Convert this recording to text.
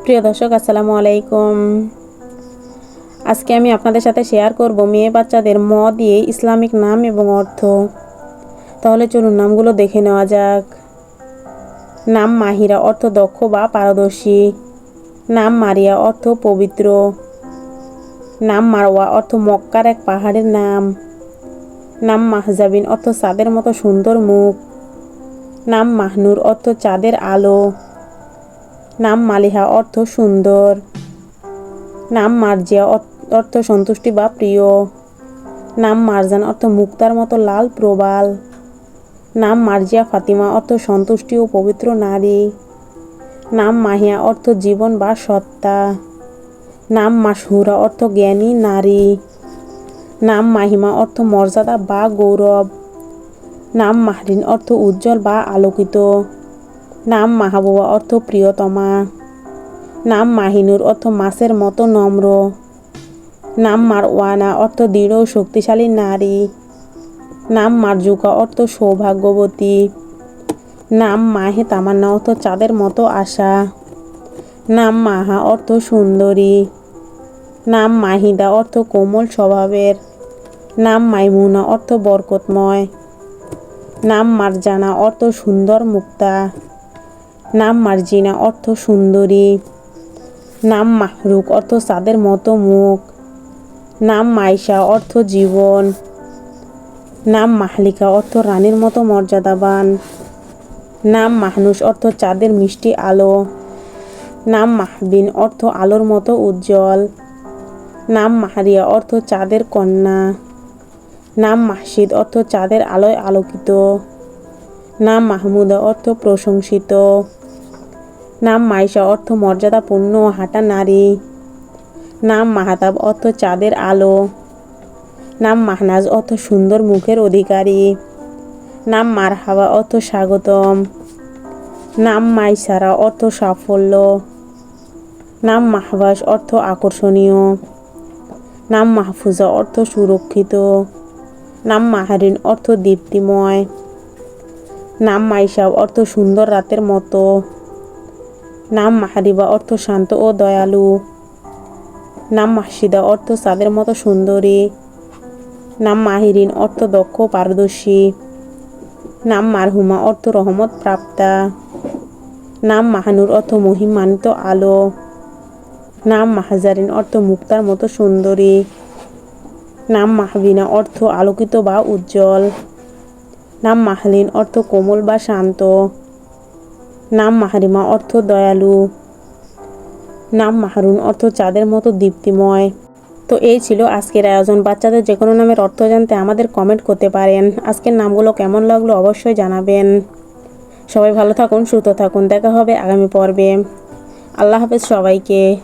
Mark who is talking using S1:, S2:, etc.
S1: প্রিয় দর্শক, আসসালামু আলাইকুম। আজকে আমি আপনাদের সাথে শেয়ার করব মেয়ে বাচ্চাদের ম দিয়ে ইসলামিক নাম এবং অর্থ। তাহলে চলুন নামগুলো দেখে নেওয়া যাক। নাম মাহিরা, অর্থ দক্ষ বা পারদর্শী। নাম মারিয়া, অর্থ পবিত্র। নাম মারওয়া, অর্থ মক্কার এক পাহাড়ের নাম। নাম মাহজাবিন, অর্থ চাঁদের মতো সুন্দর মুখ। নাম মাহনুর, অর্থ চাঁদের আলো। নাম মালিহা, অর্থ সুন্দর। নাম মার্জিয়া, অর্থ সন্তুষ্টি বা প্রিয়। নাম মারজান, অর্থ মুক্তার মতো লাল প্রবাল। নাম মার্জিয়া ফাতিমা, অর্থ সন্তুষ্টি ও পবিত্র নারী। নাম মাহিয়া, অর্থ জীবন বা সত্তা। নাম মাসহুরা, অর্থ জ্ঞানী নারী। নাম মাহিমা, অর্থ মর্যাদা বা গৌরব। নাম মাহরিন, অর্থ উজ্জ্বল বা আলোকিত। নাম মাহবুবা, অর্থ প্রিয়তমা। নাম মাহিনুর, অর্থ মাছের মতো নম্র। নাম মারওয়ানা, অর্থ দৃঢ় ও শক্তিশালী নারী। নাম মারজুকা, অর্থ সৌভাগ্যবতী। নাম মাহে তামান্না, অর্থ চাঁদের মতো আশা। নাম মাহা, অর্থ সুন্দরী। নাম মাহিদা, অর্থ কোমল স্বভাবের। নাম মাইমুনা, অর্থ বরকতময়। নাম মারজানা, অর্থ সুন্দর মুক্তা। নাম মার্জিনা, অর্থ সুন্দরী। নাম মাহরুক, অর্থ চাঁদের মতো মুখ। নাম মাইশা, অর্থ জীবন। নাম মাহলিকা, অর্থ রানীর মতো মর্যাদাবান। নাম মাহনুস, অর্থ চাঁদের মিষ্টি আলো। নাম মাহবিন, অর্থ আলোর মতো উজ্জ্বল। নাম মাহরিয়া, অর্থ চাঁদের কন্যা। নাম মাহশিদ, অর্থ চাঁদের আলোয় আলোকিত। নাম মাহমুদা, অর্থ প্রশংসিত। নাম মাইশা, অর্থ মর্যাদাপূর্ণ হাঁটা নারী। নাম মাহাতাব, অর্থ চাঁদের আলো। নাম মাহনাজ, অর্থ সুন্দর মুখের অধিকারী। নাম মারহাবা, অর্থ স্বাগতম। নাম মাইসারা, অর্থ সাফল্য। নাম মাহবাস, অর্থ আকর্ষণীয়। নাম মাহফুজা, অর্থ সুরক্ষিত। নাম মাহারিন, অর্থ দীপ্তিময়। নাম মাইশাব, অর্থ সুন্দর রাতের মতো। নাম মাহারিবা, অর্থ শান্ত ও দয়ালু। নাম মাহশিদা, অর্থ চাঁদের মতো সুন্দরী। নাম মাহিরিন, অর্থ দক্ষ পারদর্শী। নাম মারহুমা, অর্থ রহমত প্রাপ্তা। নাম মাহানুর, অর্থ মহিমান্বিত আলো। নাম মাহজারিন, অর্থ মুক্তার মতো সুন্দরী। নাম মাহবিনা, অর্থ আলোকিত বা উজ্জ্বল। নাম মাহলিন, অর্থ কোমল বা শান্ত। নাম মাহরিমা, অর্থ দয়ালু। নাম মাহরুন, অর্থ চাঁদের মতো দীপ্তিময়। তো এই ছিল আজকের আয়োজন। বাচ্চাদের যে কোনো নামের অর্থ জানতে আমাদের কমেন্ট করতে পারেন। আজকের নামগুলো কেমন লাগলো অবশ্যই জানাবেন। সবাই ভালো থাকুন, সুস্থ থাকুন। দেখা হবে আগামী পর্বে। আল্লাহ হাফেজ সবাইকে।